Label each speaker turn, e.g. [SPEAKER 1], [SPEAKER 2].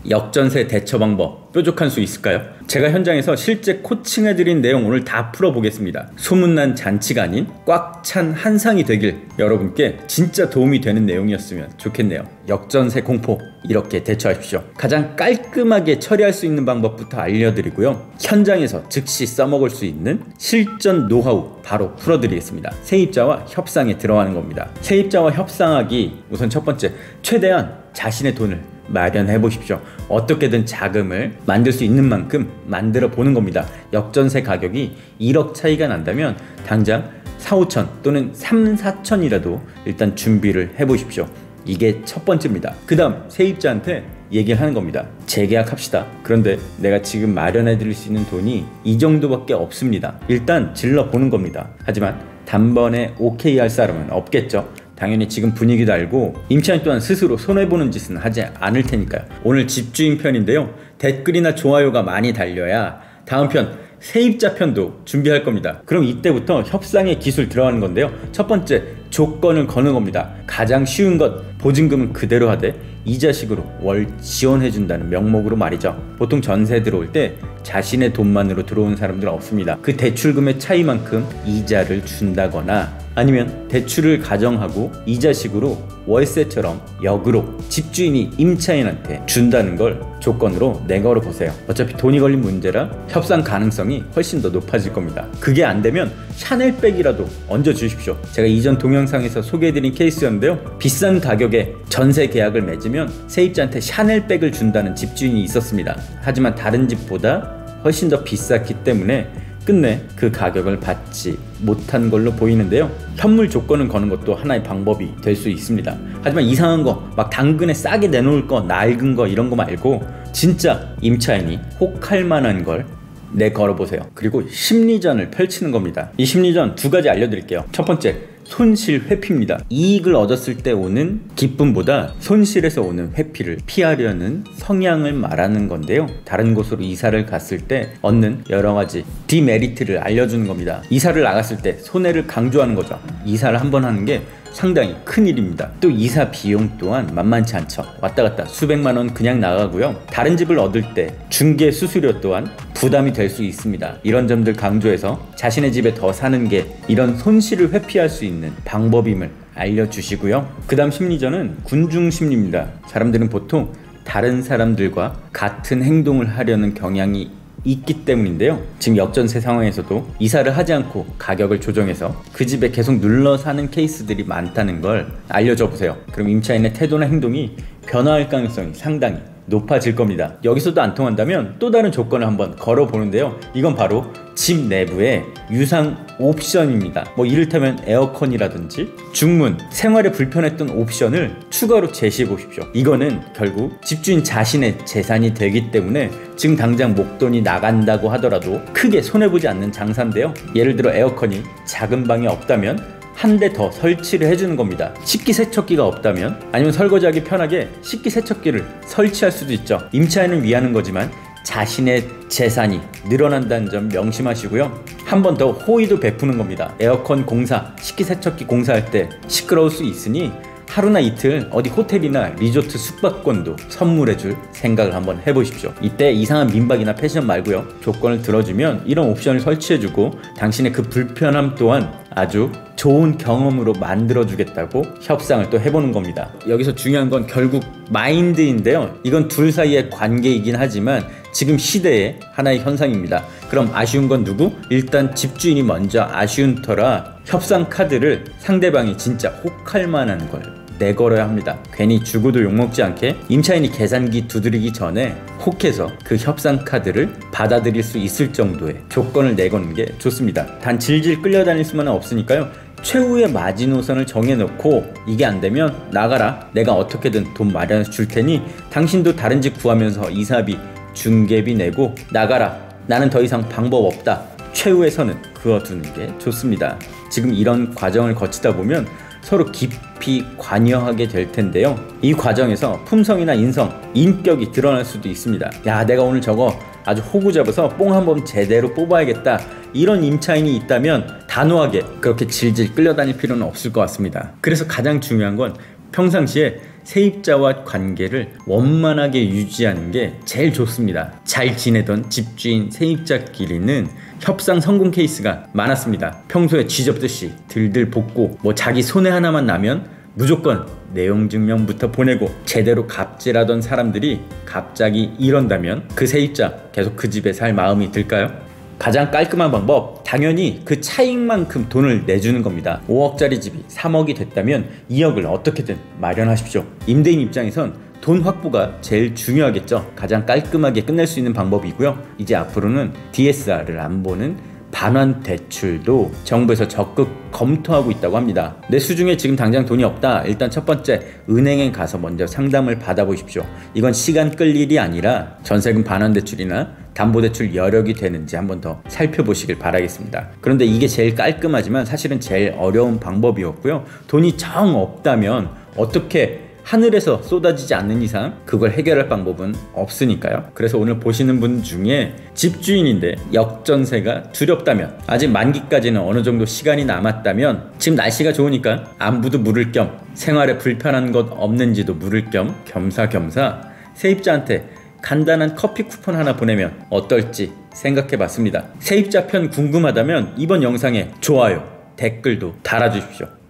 [SPEAKER 1] 역전세 대처 방법 뾰족한 수 있을까요? 제가 현장에서 실제 코칭해드린 내용 오늘 다 풀어보겠습니다. 소문난 잔치가 아닌 꽉 찬 한상이 되길 여러분께 진짜 도움이 되는 내용이었으면 좋겠네요. 역전세 공포 이렇게 대처하십시오. 가장 깔끔하게 처리할 수 있는 방법부터 알려드리고요. 현장에서 즉시 써먹을 수 있는 실전 노하우 바로 풀어드리겠습니다. 세입자와 협상에 들어가는 겁니다. 세입자와 협상하기 우선 첫 번째, 최대한 자신의 돈을 마련해 보십시오. 어떻게든 자금을 만들 수 있는 만큼 만들어 보는 겁니다. 역전세 가격이 1억 차이가 난다면 당장 4, 5천 또는 3, 4천이라도 일단 준비를 해 보십시오. 이게 첫 번째입니다. 그 다음 세입자한테 얘기를 하는 겁니다. 재계약합시다. 그런데 내가 지금 마련해 드릴 수 있는 돈이 이 정도밖에 없습니다. 일단 질러 보는 겁니다. 하지만 단번에 오케이 할 사람은 없겠죠. 당연히 지금 분위기도 알고 임차인 또한 스스로 손해보는 짓은 하지 않을 테니까요. 오늘 집주인 편인데요. 댓글이나 좋아요가 많이 달려야 다음 편 세입자 편도 준비할 겁니다. 그럼 이때부터 협상의 기술 들어가는 건데요. 첫 번째, 조건을 거는 겁니다. 가장 쉬운 것, 보증금은 그대로 하되 이자식으로 월 지원해준다는 명목으로 말이죠. 보통 전세 들어올 때 자신의 돈만으로 들어오는 사람들은 없습니다. 그 대출금의 차이만큼 이자를 준다거나 아니면 대출을 가정하고 이자식으로 월세처럼 역으로 집주인이 임차인한테 준다는 걸 조건으로 내걸어 보세요. 어차피 돈이 걸린 문제라 협상 가능성이 훨씬 더 높아질 겁니다. 그게 안 되면 샤넬백이라도 얹어 주십시오. 제가 이전 동영상에서 소개해드린 케이스였는데요. 비싼 가격에 전세 계약을 맺으면 세입자한테 샤넬백을 준다는 집주인이 있었습니다. 하지만 다른 집보다 훨씬 더 비쌌기 때문에 끝내 그 가격을 받지 못한 걸로 보이는데요. 현물 조건을 거는 것도 하나의 방법이 될 수 있습니다. 하지만 이상한 거 막 당근에 싸게 내놓을 거, 낡은 거 이런 거 말고 진짜 임차인이 혹할 만한 걸 내걸어보세요. 그리고 심리전을 펼치는 겁니다. 이 심리전 두 가지 알려드릴게요. 첫 번째, 손실 회피입니다. 이익을 얻었을 때 오는 기쁨보다 손실에서 오는 회피를 피하려는 성향을 말하는 건데요. 다른 곳으로 이사를 갔을 때 얻는 여러 가지 디메리트를 알려주는 겁니다. 이사를 나갔을 때 손해를 강조하는 거죠. 이사를 한 번 하는 게 상당히 큰 일입니다. 또 이사 비용 또한 만만치 않죠. 왔다 갔다 수백만 원 그냥 나가고요. 다른 집을 얻을 때 중개 수수료 또한 부담이 될 수 있습니다. 이런 점들 강조해서 자신의 집에 더 사는 게 이런 손실을 회피할 수 있는 방법임을 알려주시고요. 그 다음 심리전은 군중 심리입니다. 사람들은 보통 다른 사람들과 같은 행동을 하려는 경향이 있기 때문인데요. 지금 역전세 상황에서도 이사를 하지 않고 가격을 조정해서 그 집에 계속 눌러 사는 케이스들이 많다는 걸 알려줘 보세요. 그럼 임차인의 태도나 행동이 변화할 가능성이 상당히 높아질 겁니다. 여기서도 안 통한다면 또 다른 조건을 한번 걸어보는데요. 이건 바로 집 내부의 유상 옵션입니다. 뭐 이를테면 에어컨이라든지 중문, 생활에 불편했던 옵션을 추가로 제시해 보십시오. 이거는 결국 집주인 자신의 재산이 되기 때문에 지금 당장 목돈이 나간다고 하더라도 크게 손해보지 않는 장사인데요. 예를 들어 에어컨이 작은 방에 없다면 한 대 더 설치를 해주는 겁니다. 식기세척기가 없다면 아니면 설거지하기 편하게 식기세척기를 설치할 수도 있죠. 임차인을 위하는 거지만 자신의 재산이 늘어난다는 점 명심하시고요. 한 번 더 호의도 베푸는 겁니다. 에어컨 공사, 식기세척기 공사할 때 시끄러울 수 있으니 하루나 이틀 어디 호텔이나 리조트 숙박권도 선물해줄 생각을 한번 해보십시오. 이때 이상한 민박이나 패션 말고요. 조건을 들어주면 이런 옵션을 설치해주고 당신의 그 불편함 또한 아주 좋은 경험으로 만들어주겠다고 협상을 또 해보는 겁니다. 여기서 중요한 건 결국 마인드인데요. 이건 둘 사이의 관계이긴 하지만 지금 시대의 하나의 현상입니다. 그럼 아쉬운 건 누구? 일단 집주인이 먼저 아쉬운 터라 협상 카드를 상대방이 진짜 혹할 만한 걸 내걸어야 합니다. 괜히 죽어도 욕먹지 않게 임차인이 계산기 두드리기 전에 혹해서 그 협상 카드를 받아들일 수 있을 정도의 조건을 내거는 게 좋습니다. 단 질질 끌려다닐 수만은 없으니까요. 최후의 마지노선을 정해놓고 이게 안 되면 나가라. 내가 어떻게든 돈 마련해서 줄 테니 당신도 다른 집 구하면서 이사비, 중개비 내고 나가라. 나는 더 이상 방법 없다. 최후의 선은 그어두는 게 좋습니다. 지금 이런 과정을 거치다 보면 서로 깊이 관여하게 될 텐데요. 이 과정에서 품성이나 인성, 인격이 드러날 수도 있습니다. 야, 내가 오늘 저거 아주 호구 잡아서 뽕 한번 제대로 뽑아야겠다. 이런 임차인이 있다면 단호하게 그렇게 질질 끌려다닐 필요는 없을 것 같습니다. 그래서 가장 중요한 건 평상시에 세입자와 관계를 원만하게 유지하는 게 제일 좋습니다. 잘 지내던 집주인 세입자끼리는 협상 성공 케이스가 많았습니다. 평소에 쥐잡듯이 들들 볶고 자기 손해 하나만 나면 무조건 내용 증명부터 보내고 제대로 갑질하던 사람들이 갑자기 이런다면 그 세입자 계속 그 집에 살 마음이 들까요? 가장 깔끔한 방법, 당연히 그 차익만큼 돈을 내주는 겁니다. 5억짜리 집이 3억이 됐다면 2억을 어떻게든 마련하십시오. 임대인 입장에선 돈 확보가 제일 중요하겠죠. 가장 깔끔하게 끝낼 수 있는 방법이고요. 이제 앞으로는 DSR을 안 보는 반환 대출도 정부에서 적극 검토하고 있다고 합니다. 내 수중에 지금 당장 돈이 없다. 일단 첫 번째, 은행에 가서 먼저 상담을 받아보십시오. 이건 시간 끌 일이 아니라 전세금 반환 대출이나 담보대출 여력이 되는지 한번 더 살펴보시길 바라겠습니다. 그런데 이게 제일 깔끔하지만 사실은 제일 어려운 방법이었고요. 돈이 정 없다면 어떻게 하늘에서 쏟아지지 않는 이상 그걸 해결할 방법은 없으니까요. 그래서 오늘 보시는 분 중에 집주인인데 역전세가 두렵다면, 아직 만기까지는 어느 정도 시간이 남았다면, 지금 날씨가 좋으니까 안부도 물을 겸 생활에 불편한 것 없는지도 물을 겸 겸사겸사 세입자한테 간단한 커피 쿠폰 하나 보내면 어떨지 생각해 봤습니다. 세입자 편 궁금하다면 이번 영상에 좋아요, 댓글도 달아주십시오.